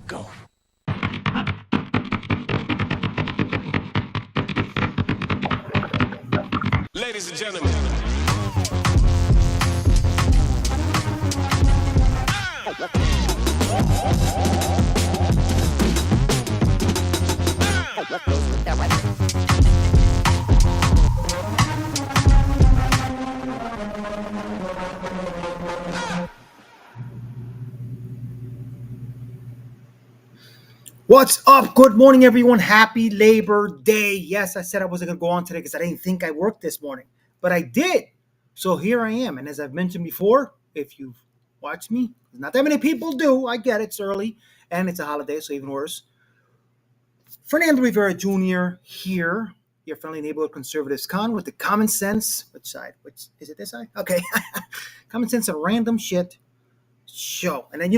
Go. Ladies and gentlemen. What's up? Good morning, everyone. Happy Labor Day. Yes, I said I wasn't going to go on today because I didn't think I worked this morning, but I did. So here I am. And as I've mentioned before, if you've watched me, not that many people do. I get it. It's early and it's a holiday, so even worse. Fernando Rivera Jr. here, your friendly neighborhood conservatives con with the common sense. Which side? Which is it? This side? Okay. Common sense and random shit show. And then,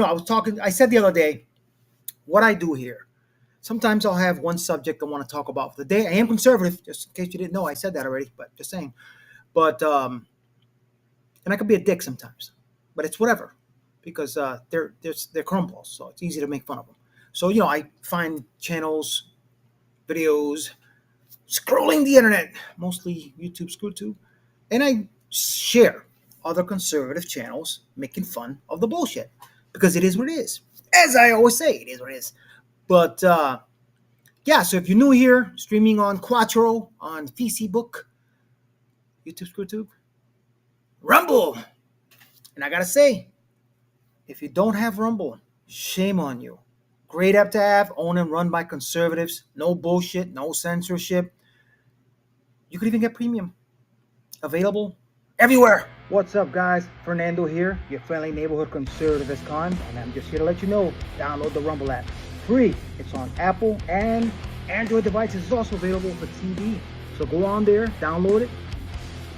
I said the other day, what I do here. Sometimes I'll have one subject I want to talk about for the day. I am conservative, just in case you didn't know. I said that already, but just saying. But and I can be a dick sometimes, but it's whatever, because they're crumbballs, so it's easy to make fun of them. So I find channels, videos, scrolling the internet, mostly YouTube, ScrewTube, and I share other conservative channels making fun of the bullshit, because it is what it is. As I always say, it is what it is. But so if you're new here, streaming on Quattro, on Facebook, YouTube, ScrewTube, Rumble. And I got to say, if you don't have Rumble, shame on you. Great app to have, owned and run by conservatives. No bullshit, no censorship. You could even get premium. Available everywhere. What's up, guys? Fernando here, your friendly neighborhood conservativist con, and I'm just here to let you know, download the Rumble app. Free. It's on Apple and Android devices. It's also available for TV. So go on there, download it,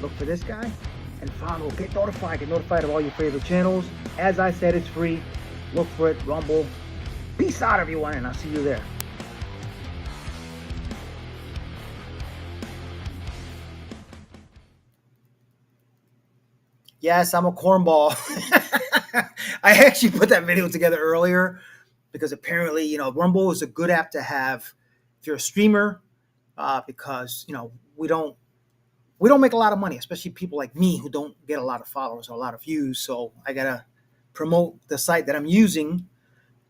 look for this guy, and follow. Get notified. Get notified of all your favorite channels. As I said, it's free. Look for it, Rumble. Peace out, everyone, and I'll see you there. Yes, I'm a cornball. I actually put that video together earlier because apparently, Rumble is a good app to have if you're a streamer, because, we don't make a lot of money, especially people like me who don't get a lot of followers or a lot of views. So I got to promote the site that I'm using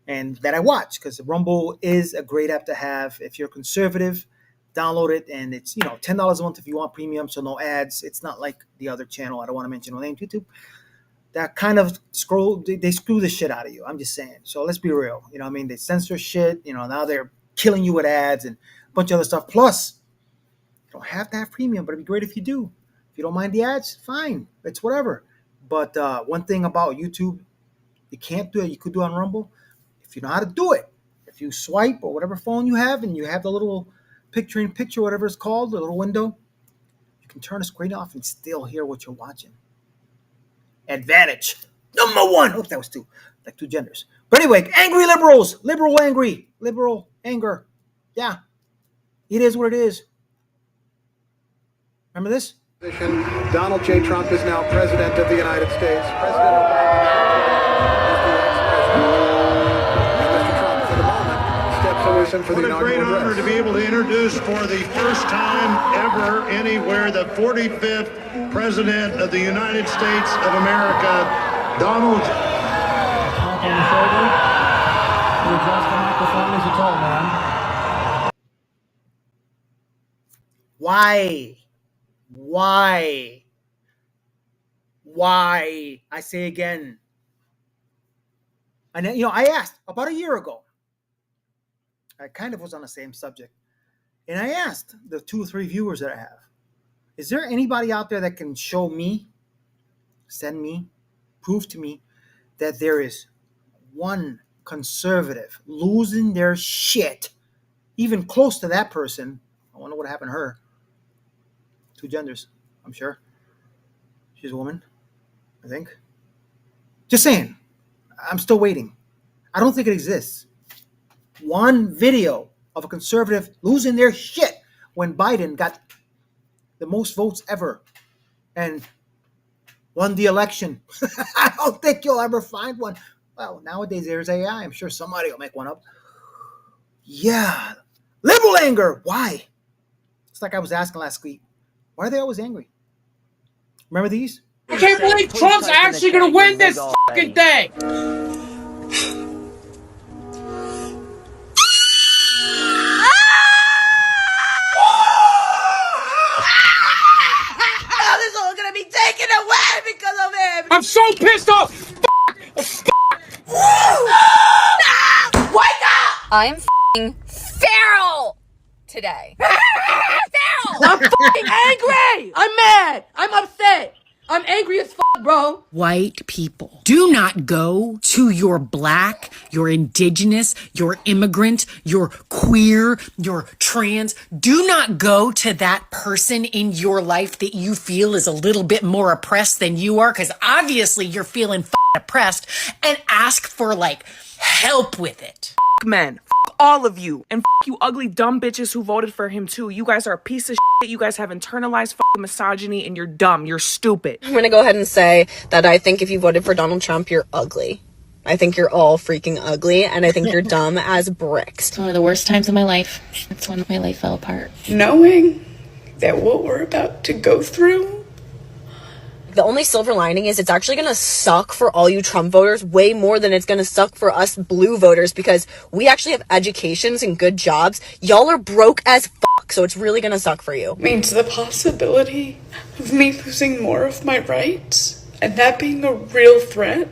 and that I watch, because Rumble is a great app to have if you're conservative. Download it, and it's $10 a month if you want premium, so no ads. It's not like the other channel, I don't want to mention no name, YouTube, that kind of they screw the shit out of you. I'm just saying. So let's be real. They censor shit. Now they're killing you with ads and a bunch of other stuff. Plus, you don't have to have premium, but it'd be great if you do. If you don't mind the ads, fine. It's whatever. But one thing about YouTube, you can't do it. You could do it on Rumble. If you know how to do it, if you swipe or whatever phone you have, and you have the little picture, whatever it's called, the little window, you can turn the screen off and still hear what you're watching. Advantage. Number one. Oh, that was two. Like two genders. But anyway, angry liberals. Liberal angry. Liberal anger. Yeah. It is what it is. Remember this? Donald J. Trump is now president of the United States. President Obama for the what a great honor to be able to introduce for the first time ever anywhere the 45th President of the United States of America, Donald. Tap on the shoulder. You adjust the microphone as you talk, man. Why? I say again. And I asked about a year ago. I kind of was on the same subject. And I asked the 2 or 3 viewers that I have, is there anybody out there that can show me, send me, prove to me that there is one conservative losing their shit, even close to that person? I wonder what happened to her. 2 genders, I'm sure. She's a woman, I think. Just saying. I'm still waiting. I don't think it exists. One video of a conservative losing their shit when Biden got the most votes ever and won the election. I don't think you'll ever find one. Well, nowadays there's AI. I'm sure somebody will make one up. Yeah. Liberal anger. Why? It's like I was asking last week. Why are they always angry? Remember these? I can't believe Trump's actually gonna win this fucking thing! Now this is all gonna be taken away because of him! I'm so pissed off! Wake up! I'm f***ing feral today. Feral! I'm fucking angry! I'm mad! I'm upset! I'm angry as fuck, bro! White people, do not go to your black, your indigenous, your immigrant, your queer, your trans. Do not go to that person in your life that you feel is a little bit more oppressed than you are, because obviously you're feeling oppressed, and ask for like help with it. Men. All of you. And you ugly dumb bitches who voted for him too. You guys are a piece of shit. You guys have internalized misogyny and you're dumb. You're stupid. I'm gonna go ahead and say that I think if you voted for Donald Trump, you're ugly. I think you're all freaking ugly, and I think you're dumb as bricks. It's one of the worst times of my life. It's when my life fell apart. Knowing that what we're about to go through, the only silver lining is it's actually gonna suck for all you Trump voters way more than it's gonna suck for us blue voters, because we actually have educations and good jobs. Y'all are broke as fuck, so it's really gonna suck for you. means the possibility of me losing more of my rights and that being a real threat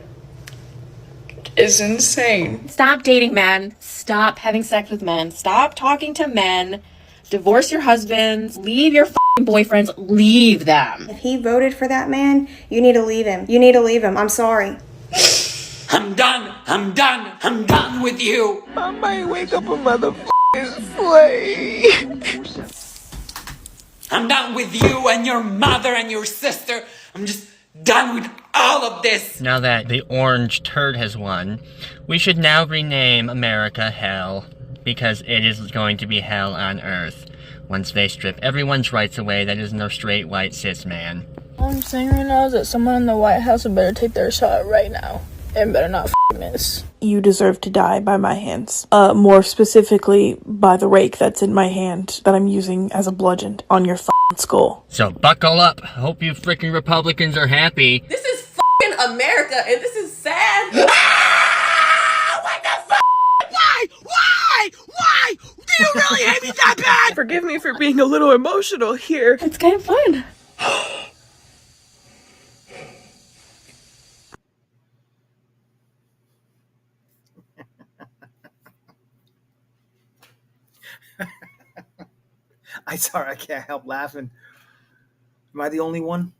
is insane. Stop dating men. Stop having sex with men. Stop talking to men. Divorce your husbands. Leave your f***ing boyfriends. Leave them. If he voted for that man, you need to leave him. You need to leave him. I'm sorry. I'm done! I'm done! I'm done with you! I might wake up a motherfucking slave. I'm done with you and your mother and your sister. I'm just done with all of this. Now that the orange turd has won, we should now rename America Hell, because it is going to be hell on earth once they strip everyone's rights away that is no straight white cis man. All I'm saying right now is that someone in the White House would better take their shot right now and better not miss. You deserve to die by my hands. More specifically, by the rake that's in my hand that I'm using as a bludgeon on your skull. So buckle up. Hope you freaking Republicans are happy. This is fucking America, and this is sad. What the fuck? Why? Why? Why? Do you really hate me that bad? Forgive me for being a little emotional here. It's kind of fun. I'm sorry, I can't help laughing. Am I the only one?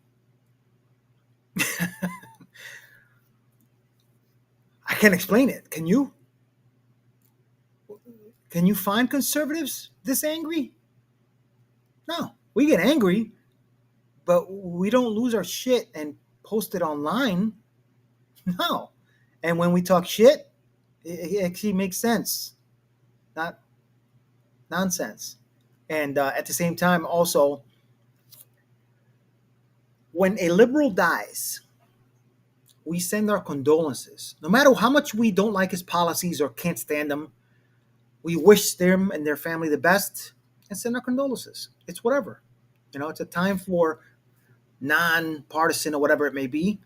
I can't explain it. Can you? Can you find conservatives this angry? No. We get angry, but we don't lose our shit and post it online. No. And when we talk shit, it actually makes sense, not nonsense. And at the same time, also, when a liberal dies, we send our condolences. No matter how much we don't like his policies or can't stand them, we wish them and their family the best and send our condolences. It's whatever. You know, it's a time for non-partisan or whatever it may be.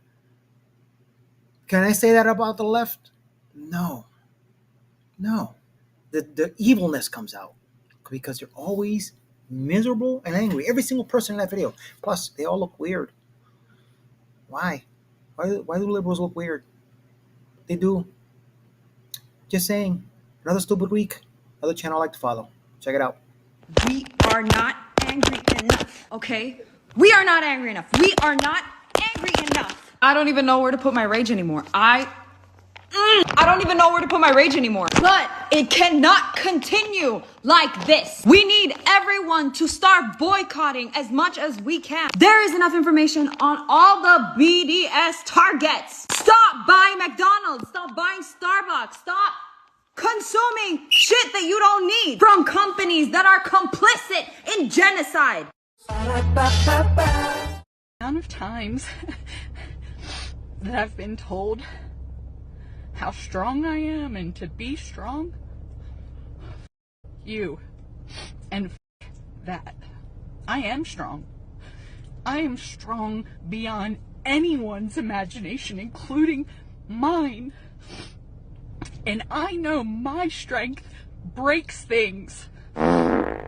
Can I say that about the left? No. The evilness comes out because they're always miserable and angry. Every single person in that video. Plus, they all look weird. Why? Why do liberals look weird? They do. Just saying. Another stupid week. Another channel I like to follow. Check it out. We are not angry enough, okay? We are not angry enough. We are not angry enough. I don't even know where to put my rage anymore. I don't even know where to put my rage anymore. But it cannot continue like this. We need everyone to start boycotting as much as we can. There is enough information on all the BDS targets. Stop buying McDonald's. Stop buying Starbucks. Stop consuming shit that you don't need from companies that are complicit in genocide. The amount of times that I've been told how strong I am and to be strong? You. And that. I am strong. I am strong beyond anyone's imagination, including mine. And I know my strength breaks things. And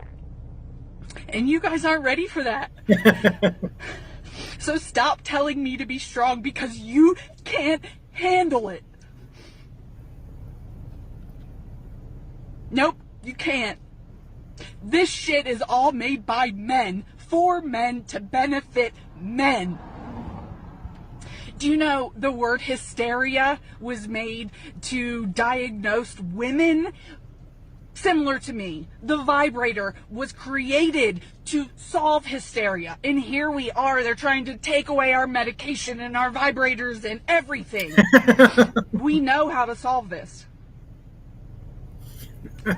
you guys aren't ready for that. So stop telling me to be strong because you can't handle it. Nope, you can't. This shit is all made by men, for men, to benefit men. Do you know the word hysteria was made to diagnose women? Similar to me, the vibrator was created to solve hysteria. And here we are, they're trying to take away our medication and our vibrators and everything. We know how to solve this.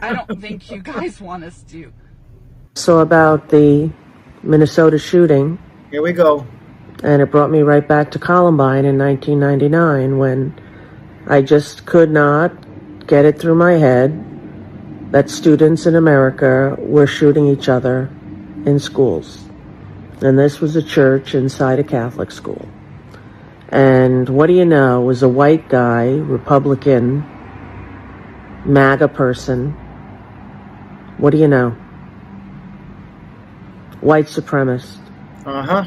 I don't think you guys want us to. So about the Minnesota shooting. Here we go. And it brought me right back to Columbine in 1999 when I just could not get it through my head that students in America were shooting each other in schools. And this was a church inside a Catholic school. And what do you know, was a white guy, Republican, MAGA person. What do you know? White supremacist. Uh-huh.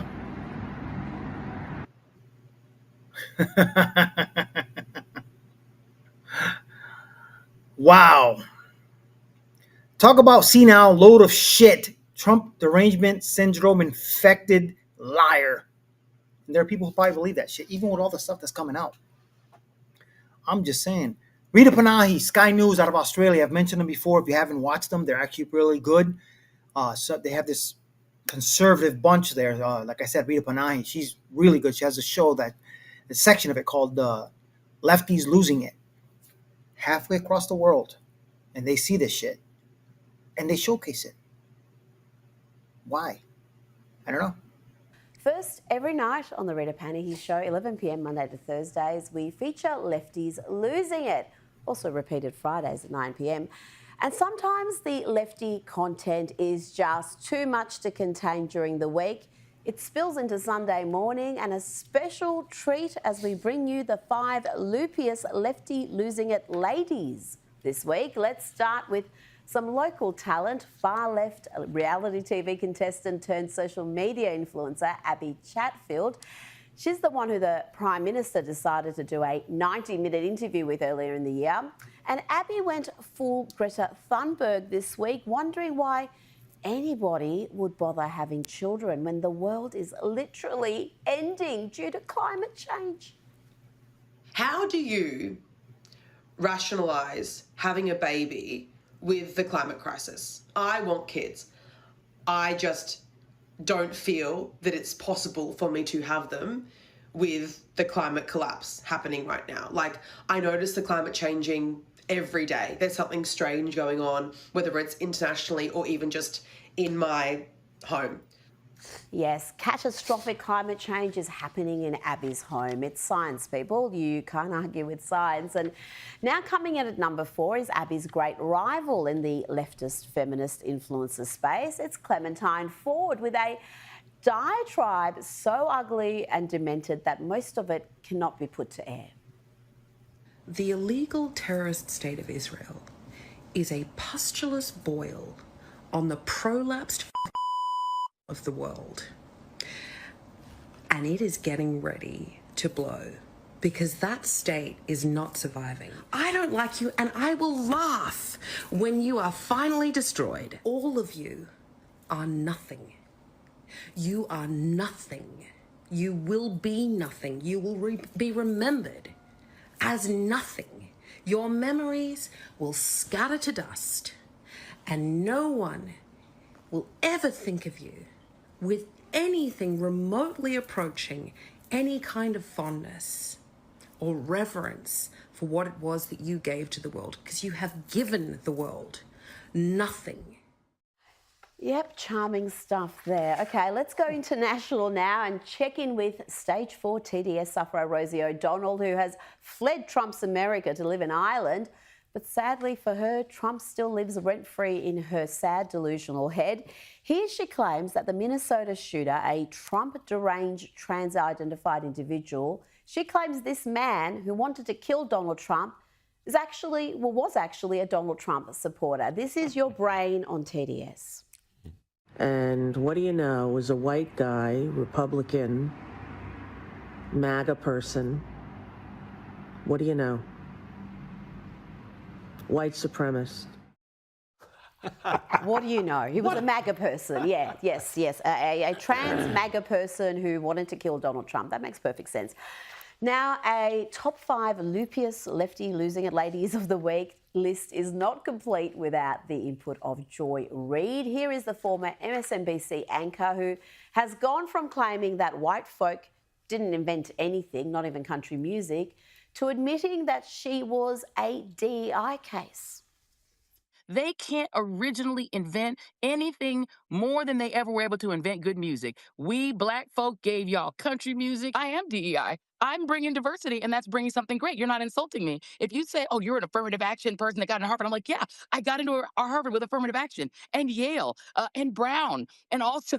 Wow. Talk about senile load of shit. Trump derangement syndrome infected liar. And there are people who probably believe that shit, even with all the stuff that's coming out. I'm just saying. Rita Panahi, Sky News out of Australia. I've mentioned them before. If you haven't watched them, they're actually really good. So they have this conservative bunch there. Like I said, Rita Panahi, she's really good. She has a show a section of it called Lefties Losing It. Halfway across the world. And they see this shit. And they showcase it. Why? I don't know. First, every night on the Rita Panahi Show, 11 p.m. Monday to Thursdays, we feature Lefties Losing It. Also repeated Fridays at 9 p.m. And sometimes the lefty content is just too much to contain during the week. It spills into Sunday morning, and a special treat as we bring you the 5 loopiest lefty losing it ladies. This week, let's start with some local talent, far left reality TV contestant turned social media influencer, Abby Chatfield. She's the one who the Prime Minister decided to do a 90-minute interview with earlier in the year. And Abby went full Greta Thunberg this week, wondering why anybody would bother having children when the world is literally ending due to climate change. How do you rationalise having a baby with the climate crisis? I want kids. I just don't feel that it's possible for me to have them with the climate collapse happening right now. Like, I notice the climate changing every day. There's something strange going on, whether it's internationally or even just in my home. Yes, catastrophic climate change is happening in Abby's home. It's science, people. You can't argue with science. And now coming in at number 4 is Abby's great rival in the leftist feminist influencer space. It's Clementine Ford with a diatribe so ugly and demented that most of it cannot be put to air. The illegal terrorist state of Israel is a pustulous boil on the prolapsed of the world. And it is getting ready to blow because that state is not surviving. I don't like you, and I will laugh when you are finally destroyed. All of you are nothing. You are nothing. You will be nothing. You will be remembered as nothing. Your memories will scatter to dust, and no one will ever think of you with anything remotely approaching any kind of fondness or reverence for what it was that you gave to the world, because you have given the world nothing. Yep, charming stuff there. Okay, let's go international now and check in with stage 4 TDS sufferer Rosie O'Donnell, who has fled Trump's America to live in Ireland. But sadly for her, Trump still lives rent-free in her sad, delusional head. Here she claims that the Minnesota shooter, a Trump-deranged, trans-identified individual, she claims this man who wanted to kill Donald Trump was actually a Donald Trump supporter. This is your brain on TDS. And what do you know, was a white guy, Republican, MAGA person. What do you know? White supremacist. What do you know? He was a MAGA person. Yeah, yes. A trans MAGA person who wanted to kill Donald Trump. That makes perfect sense. Now, a top 5 Lupius lefty losing it ladies of the week list is not complete without the input of Joy Reid. Here is the former MSNBC anchor who has gone from claiming that white folk didn't invent anything, not even country music, to admitting that she was a DEI case. They can't originally invent anything more than they ever were able to invent good music. We black folk gave y'all country music. I am DEI. I'm bringing diversity, and that's bringing something great. You're not insulting me. If you say, oh, you're an affirmative action person that got into Harvard, I'm like, yeah, I got into Harvard with affirmative action, and Yale, and Brown, and also,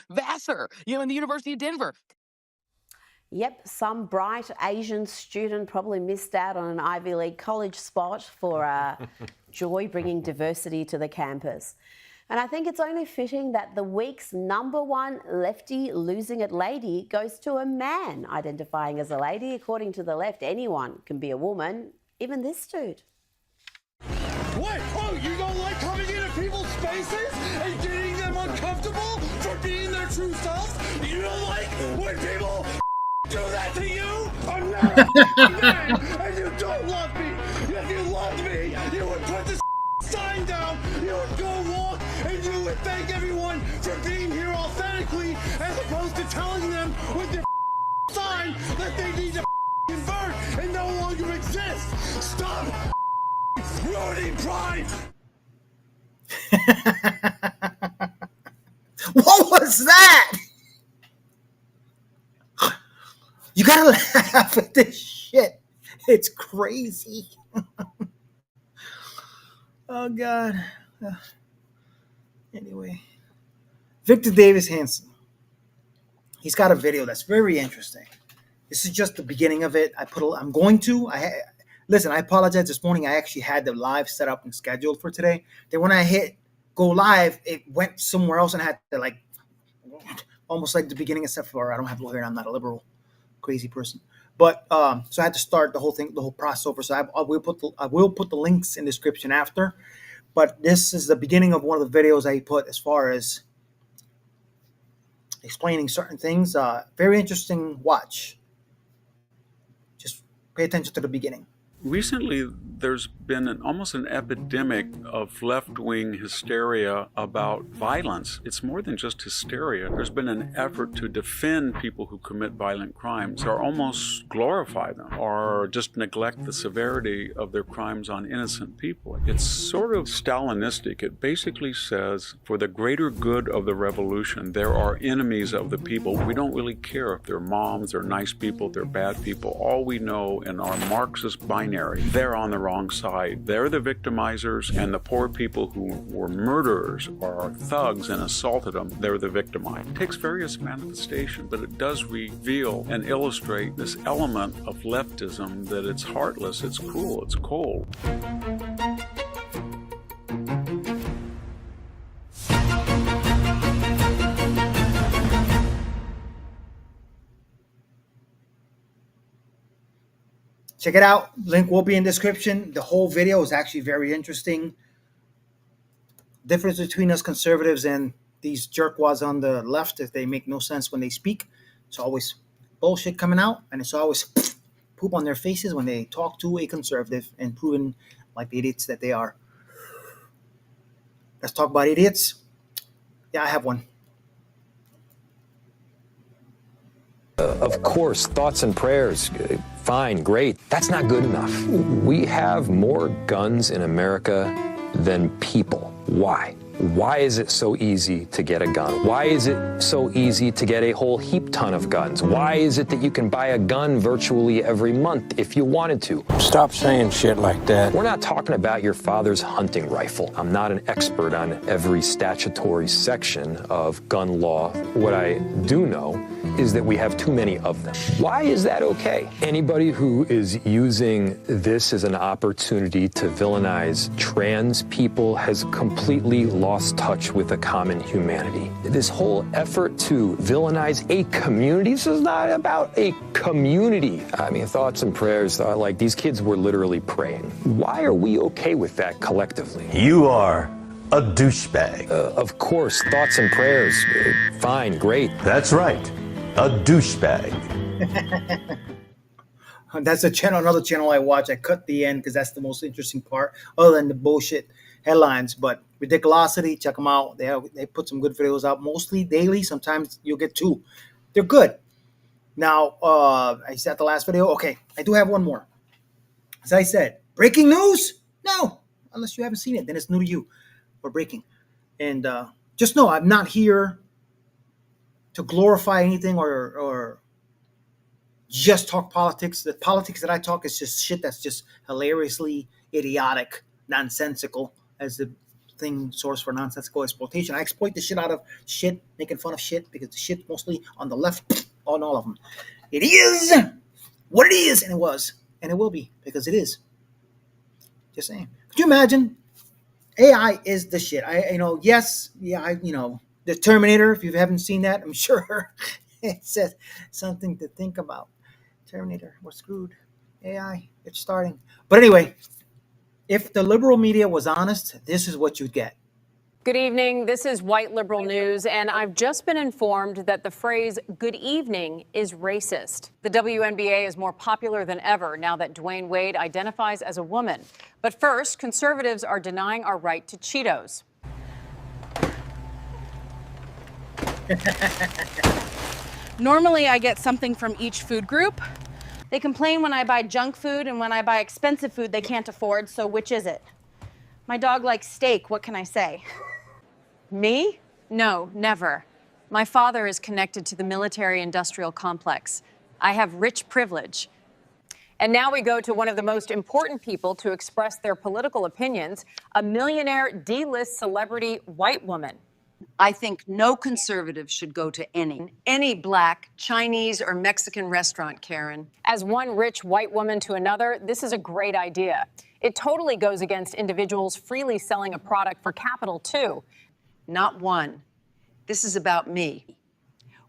Vassar, in the University of Denver. Yep, some bright Asian student probably missed out on an Ivy League college spot for Joy bringing diversity to the campus. And I think it's only fitting that the week's #1 lefty losing it lady goes to a man identifying as a lady. According to the left, anyone can be a woman, even this dude. What? Oh, you don't like coming into people's spaces and getting them uncomfortable for being their true selves? You don't like when people do that to you? I'm not a man, and you don't love me. If you loved me, you would put this sign down, you would go walk, and you would thank everyone for being here authentically, as opposed to telling them with your sign that they need to convert and no longer exist. Stop ruining pride. What was that? You gotta laugh at this shit. It's crazy. Oh, God. Anyway. Victor Davis Hanson. He's got a video that's very interesting. This is just the beginning of it. Listen, I apologize. This morning I actually had the live set up and scheduled for today. Then when I hit go live, it went somewhere else and I had to almost like the beginning, except for I don't have lawyer and I'm not a liberal crazy person. But so I had to start the whole thing, the whole process over. So I will put the links in the description after. But this is the beginning of one of the videos I put as far as explaining certain things. Very interesting watch. Just pay attention to the beginning. Recently, there's been almost an epidemic of left-wing hysteria about violence. It's more than just hysteria. There's been an effort to defend people who commit violent crimes, or almost glorify them, or just neglect the severity of their crimes on innocent people. It's sort of Stalinistic. It basically says, for the greater good of the revolution, there are enemies of the people. We don't really care if they're moms, they're nice people, they're bad people. All we know in our Marxist binary, they're on the wrong side. They're the victimizers, and the poor people who were murderers or thugs and assaulted them, they're the victimized. It takes various manifestations, but it does reveal and illustrate this element of leftism that it's heartless, it's cruel, it's cold. Check it out. Link will be in the description. The whole video is actually very interesting. Difference between us conservatives and these jerkwads on the left is they make no sense when they speak. It's always bullshit coming out, and it's always poop on their faces when they talk to a conservative and proven like the idiots that they are. Let's talk about idiots. Yeah, I have one. Of course, thoughts and prayers, fine, great. That's not good enough. We have more guns in America than people. Why? Why is it so easy to get a gun? Why is it so easy to get a whole heap ton of guns? Why is it that you can buy a gun virtually every month if you wanted to? Stop saying shit like that. We're not talking about your father's hunting rifle. I'm not an expert on every statutory section of gun law. What I do know is that we have too many of them. Why is that okay? Anybody who is using this as an opportunity to villainize trans people has completely lost touch with the common humanity. This whole effort to villainize a community, this is not about a community. I mean, thoughts and prayers, like these kids were literally praying. Why are we okay with that collectively? You are a douchebag. Of course, thoughts and prayers, fine, great. That's right, a douchebag. That's another channel I watch. I cut the end because that's the most interesting part, other than the bullshit headlines. But Ridiculosity, check them out. They put some good videos out, mostly daily. Sometimes you'll get two. They're good. Now, I said the last video. Okay, I do have one more. As I said, breaking news? No, unless you haven't seen it, then it's new to you. Or breaking. And just know I'm not here to glorify anything or just talk politics. The politics that I talk is just shit that's just hilariously idiotic, nonsensical, as the thing source for nonsensical exploitation. I exploit the shit out of shit, making fun of shit, because the shit's mostly on the left, on all of them. It is what it is, and it was, and it will be, because it is. Just saying. Could you imagine? AI is the shit. The Terminator, if you haven't seen that, I'm sure it's something to think about. Terminator, we're screwed. AI, it's starting. But anyway, if the liberal media was honest, this is what you'd get. Good evening. This is White Liberal News, and I've just been informed that the phrase good evening is racist. The WNBA is more popular than ever now that Dwayne Wade identifies as a woman. But first, conservatives are denying our right to Cheetos. Normally, I get something from each food group. They complain when I buy junk food, and when I buy expensive food they can't afford, so which is it? My dog likes steak, what can I say? Me? No, never. My father is connected to the military-industrial complex. I have rich privilege. And now we go to one of the most important people to express their political opinions, a millionaire D-list celebrity white woman. I think no conservative should go to any black, Chinese, or Mexican restaurant, Karen. As one rich white woman to another, this is a great idea. It totally goes against individuals freely selling a product for capital, too. Not one. This is about me.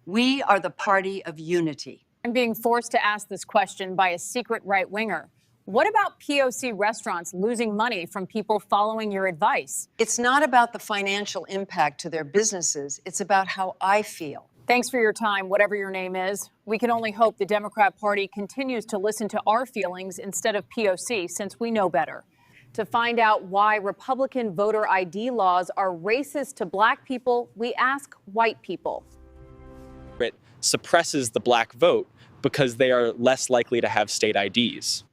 We are the party of unity. I'm being forced to ask this question by a secret right-winger. What about POC restaurants losing money from people following your advice? It's not about the financial impact to their businesses. It's about how I feel. Thanks for your time, whatever your name is. We can only hope the Democrat Party continues to listen to our feelings instead of POC, since we know better. To find out why Republican voter ID laws are racist to black people, we ask white people. It suppresses the black vote because they are less likely to have state IDs.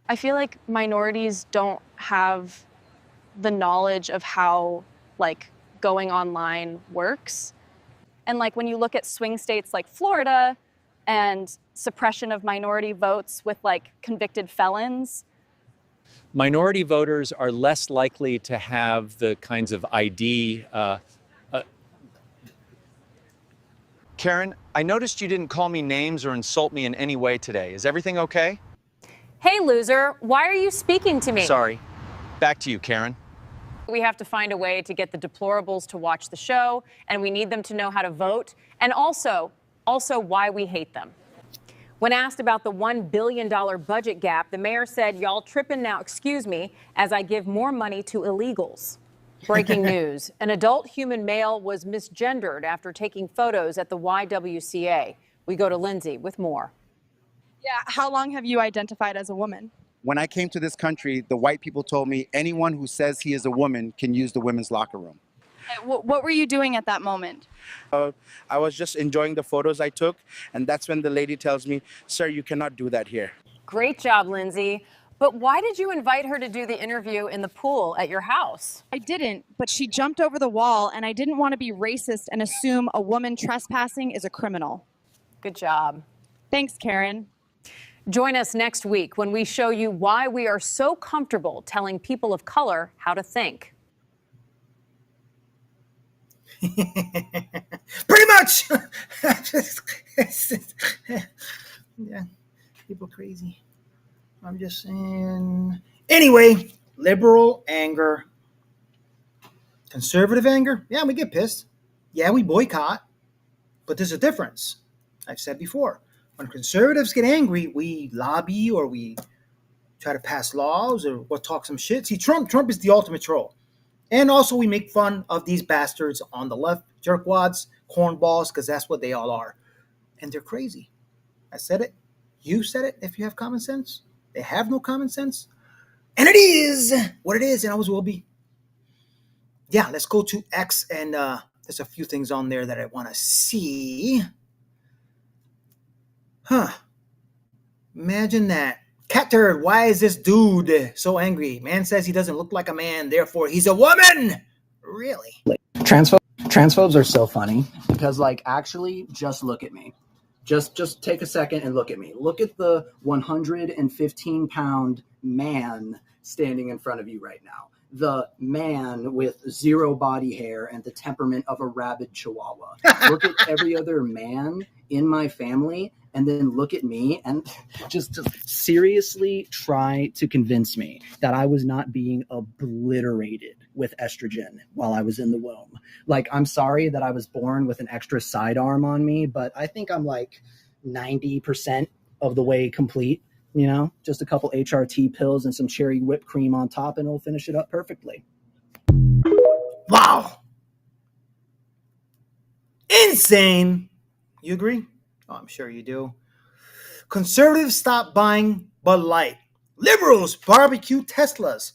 I feel like minorities don't have the knowledge of how, going online works. And, when you look at swing states like Florida and suppression of minority votes with, convicted felons. Minority voters are less likely to have the kinds of ID. Karen, I noticed you didn't call me names or insult me in any way today. Is everything okay? Hey, loser, why are you speaking to me? Sorry. Back to you, Karen. We have to find a way to get the deplorables to watch the show, and we need them to know how to vote, and also why we hate them. When asked about the $1 billion budget gap, the mayor said, y'all tripping now, excuse me, as I give more money to illegals. Breaking news. An adult human male was misgendered after taking photos at the YWCA. We go to Lindsay with more. Yeah, how long have you identified as a woman? When I came to this country, the white people told me anyone who says he is a woman can use the women's locker room. What were you doing at that moment? I was just enjoying the photos I took, and that's when the lady tells me, sir, you cannot do that here. Great job, Lindsay. But why did you invite her to do the interview in the pool at your house? I didn't, but she jumped over the wall, and I didn't want to be racist and assume a woman trespassing is a criminal. Good job. Thanks, Karen. Join us next week when we show you why we are so comfortable telling people of color how to think. Pretty much. Yeah, people crazy. I'm just saying. Anyway, liberal anger, conservative anger. Yeah, we get pissed. Yeah, we boycott. But there's a difference. I've said before. When conservatives get angry, we lobby or we try to pass laws or we'll talk some shit. See, Trump is the ultimate troll. And also we make fun of these bastards on the left, jerkwads, cornballs, because that's what they all are. And they're crazy. I said it. You said it if you have common sense. They have no common sense. And it is what it is and always will be. Yeah, let's go to X and there's a few things on there that I want to see. Huh. Imagine that. Cat turd, why is this dude so angry? Man says he doesn't look like a man, therefore he's a woman. Really? Transphobes are so funny because, like, actually, just look at me. Just take a second and look at me. Look at the 115-pound man standing in front of you right now. The man with zero body hair and the temperament of a rabid chihuahua. Look at every other man in my family and then look at me and just seriously try to convince me that I was not being obliterated with estrogen while I was in the womb. Like, I'm sorry that I was born with an extra sidearm on me, but I think I'm like 90% of the way complete. You know, just a couple HRT pills and some cherry whipped cream on top, and it'll finish it up perfectly. Wow. Insane. You agree? Oh, I'm sure you do. Conservatives stop buying Bud Light. Liberals barbecue Teslas.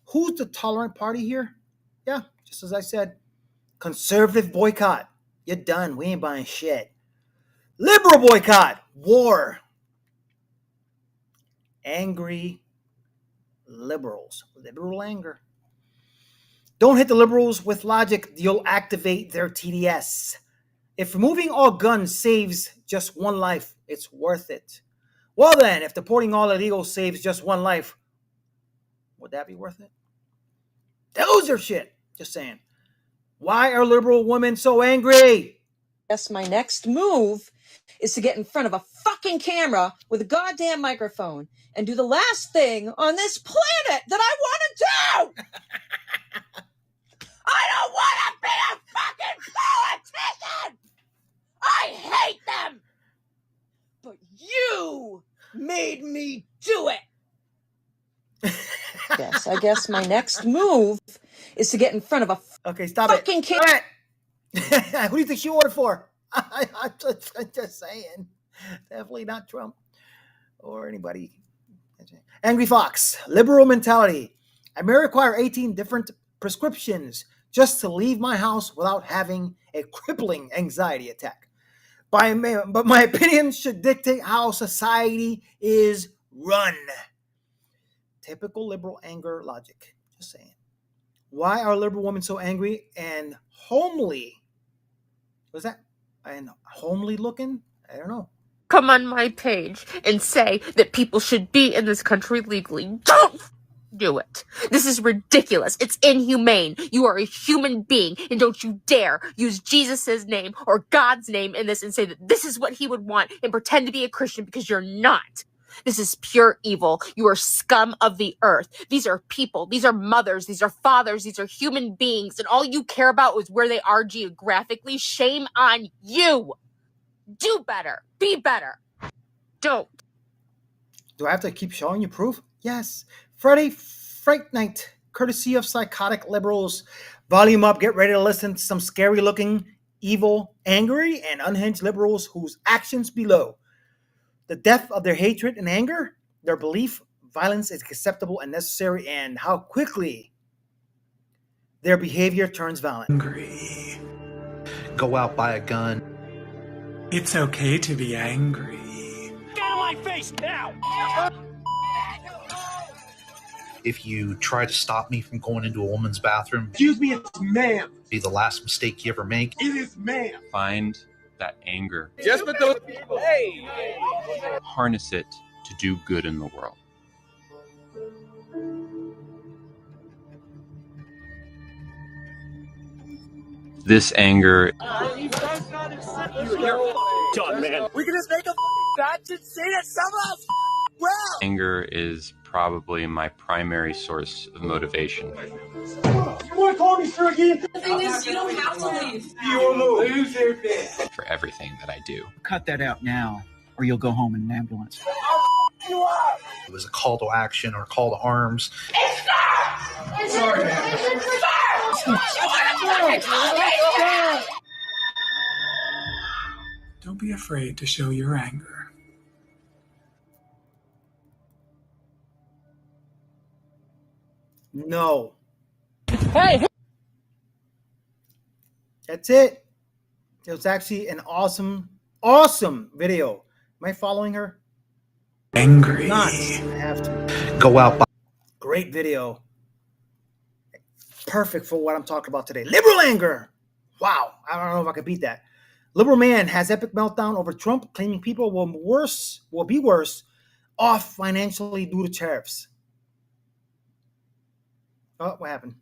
Who's the tolerant party here? Yeah, just as I said. Conservative boycott. You're done. We ain't buying shit. Liberal boycott. War. Angry liberals. Liberal anger. Don't hit the liberals with logic. You'll activate their TDS. If removing all guns saves just one life, it's worth it. Well then, if deporting all illegals saves just one life, would that be worth it? Those are shit. Just saying. Why are liberal women so angry? Guess my next move is to get in front of a fucking camera with a goddamn microphone and do the last thing on this planet that I want to do! I don't want to be a fucking politician! I hate them! But you made me do it! Yes, I guess my next move is to get in front of a fucking camera. Who do you think she voted for? I'm just saying. Definitely not Trump or anybody. Angry Fox. Liberal mentality. I may require 18 different prescriptions just to leave my house without having a crippling anxiety attack. But my opinion should dictate how society is run. Typical liberal anger logic. Just saying. Why are liberal women so angry and homely? What's that? And homely looking? I don't know. Come on my page and say that people should be in this country legally. Don't do it. This is ridiculous. It's inhumane. You are a human being, and don't you dare use Jesus' name or God's name in this and say that this is what he would want and pretend to be a Christian, because you're not. This is pure evil. You are scum of the earth. These are people. These are mothers. These are fathers. These are human beings. And all you care about is where they are geographically. Shame on you. Do better. Be better. Don't. Do I have to keep showing you proof? Yes. Friday Fright Night, courtesy of psychotic liberals. Volume up. Get ready to listen to some scary-looking, evil, angry, and unhinged liberals whose actions below. The depth of their hatred and anger, their belief violence is acceptable and necessary, and how quickly their behavior turns violent. Angry. Go out, buy a gun. It's okay to be angry. Get out of my face now! If you try to stop me from going into a woman's bathroom, Excuse me, it's ma'am. be the last mistake you ever make. It is ma'am. Find that anger. Just for those people. Hey. Harness it to do good in the world. This anger. Done, man. We can just make a batch and say that some of us well. Anger is probably my primary source of motivation. You want to call me sir again? The thing is, you don't have to leave. You will lose your face. For everything that I do. Cut that out now, or you'll go home in an ambulance. You up. It was a call to action or a call to arms. Sorry, man. Don't be afraid to show your anger. No. Hey! That's it. It was actually an awesome video. Am I following her? Angry. Not. I have to. Go out. Great video. Perfect for what I'm talking about today. Liberal anger. Wow. I don't know if I could beat that. Liberal man has epic meltdown over Trump, claiming people will be worse off financially due to tariffs. Oh, what happened?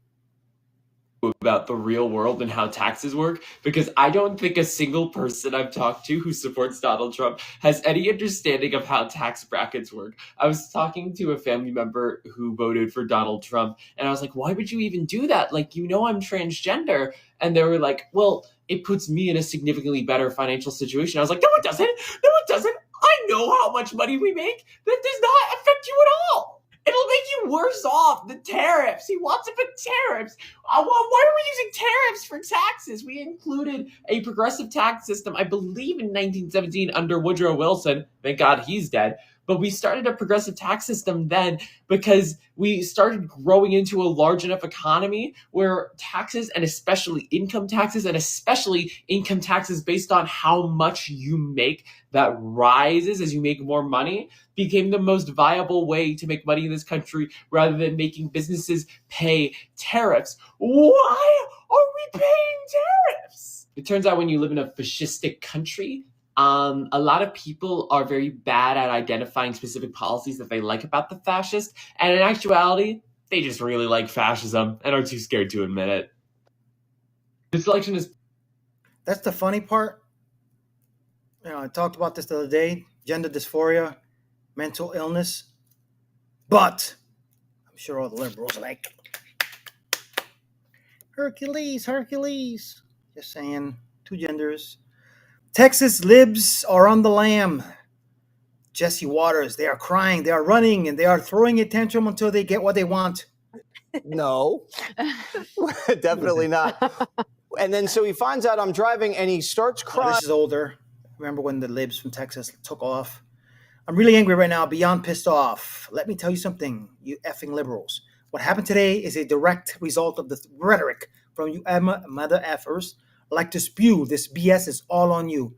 About the real world and how taxes work, because I don't think a single person I've talked to who supports Donald Trump has any understanding of how tax brackets work. I was talking to a family member who voted for Donald Trump, and I was like, why would you even do that? Like, you know, I'm transgender. And they were like, well, it puts me in a significantly better financial situation. I was like, no, it doesn't. No, it doesn't. I know how much money we make. That does not affect you at all. It'll make you worse off. The tariffs. He wants to put tariffs. Why are we using tariffs for taxes? We included a progressive tax system, I believe, in 1917 under Woodrow Wilson. Thank God he's dead. But we started a progressive tax system then because we started growing into a large enough economy where taxes, and especially income taxes based on how much you make that rises as you make more money, became the most viable way to make money in this country rather than making businesses pay tariffs. Why are we paying tariffs? It turns out when you live in a fascistic country, a lot of people are very bad at identifying specific policies that they like about the fascist, and in actuality, they just really like fascism and are too scared to admit it. This election is... That's the funny part. You know, I talked about this the other day, gender dysphoria, mental illness, but I'm sure all the liberals are like, Hercules. Just saying, two genders. Texas libs are on the lam. Jesse Waters, they are crying, they are running, and they are throwing a tantrum until they get what they want. No, definitely not. And then so he finds out I'm driving and he starts crying. This is older. Remember when the libs from Texas took off? I'm really angry right now, beyond pissed off. Let me tell you something, you effing liberals. What happened today is a direct result of the rhetoric from you mother effers like to spew. This BS is all on you.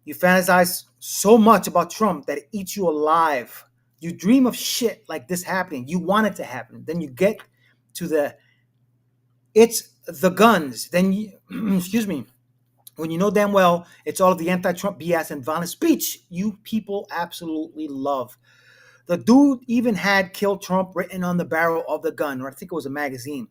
You fantasize so much about Trump that it eats you alive. You dream of shit like this happening. You want it to happen. Then you get to it's the guns. Then you, excuse me, when you know damn well it's all of the anti-Trump BS and violent speech you people absolutely love. The dude even had "Kill Trump" written on the barrel of the gun, or I think it was a magazine.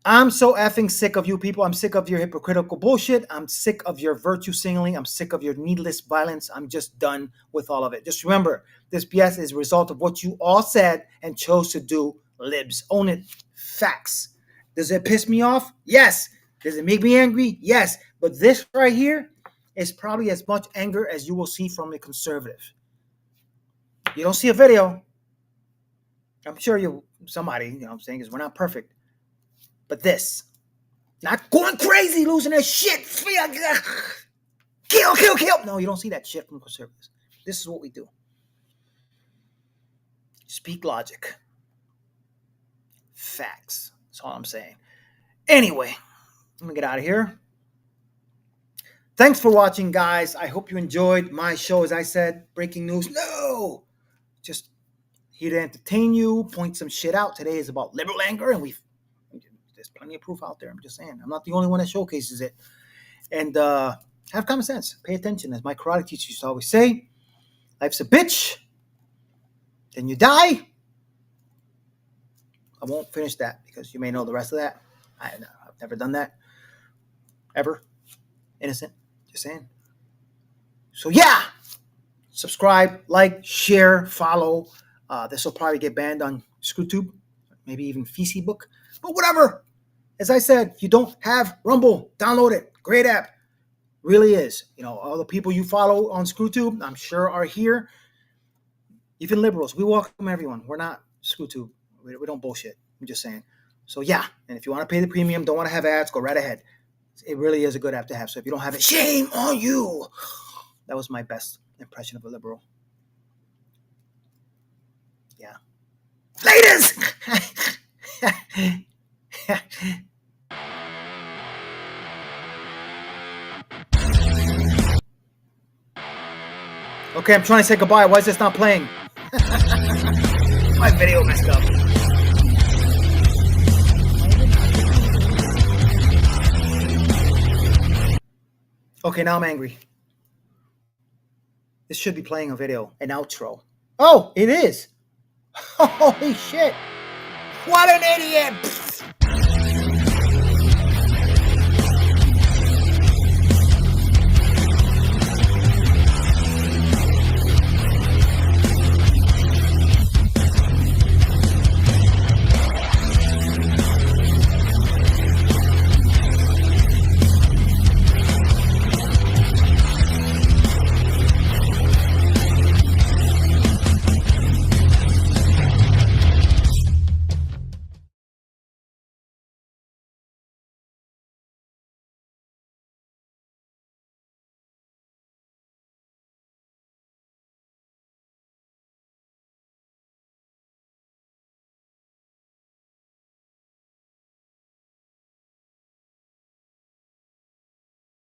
I'm so effing sick of you people. I'm sick of your hypocritical bullshit. I'm sick of your virtue signaling. I'm sick of your needless violence. I'm just done with all of it. Just remember, this BS is a result of what you all said and chose to do. Libs, own it. Facts. Does it piss me off? Yes. Does it make me angry? Yes. But this right here is probably as much anger as you will see from a conservative. You don't see a video. I'm sure somebody, you know what I'm saying, because we're not perfect. But not going crazy, losing their shit. Kill. No, you don't see that shit from conservatives. This is what we do. Speak logic. Facts. That's all I'm saying. Anyway, let me get out of here. Thanks for watching, guys. I hope you enjoyed my show. As I said, breaking news. No! Just here to entertain you, point some shit out. Today is about liberal anger, and there's plenty of proof out there. I'm just saying. I'm not the only one that showcases it. And have common sense. Pay attention. As my karate teacher used to always say, life's a bitch. Then you die. I won't finish that because you may know the rest of that. I've never done that. Ever. Innocent. Just saying. So yeah. Subscribe, like, share, follow. This will probably get banned on ScrewTube. Maybe even Facebook. But whatever. As I said, you don't have Rumble. Download it. Great app. Really is. You know, all the people you follow on ScrewTube, I'm sure are here. Even liberals. We welcome everyone. We're not ScrewTube. We don't bullshit. I'm just saying. So yeah. And if you want to pay the premium, don't want to have ads, go right ahead. It really is a good app to have. So if you don't have it, shame on you. That was my best impression of a liberal. Yeah. Ladies! Okay, I'm trying to say goodbye. Why is this not playing? My video messed up. Okay, now I'm angry. This should be playing a video, an outro. Oh, it is. Holy shit. What an idiot.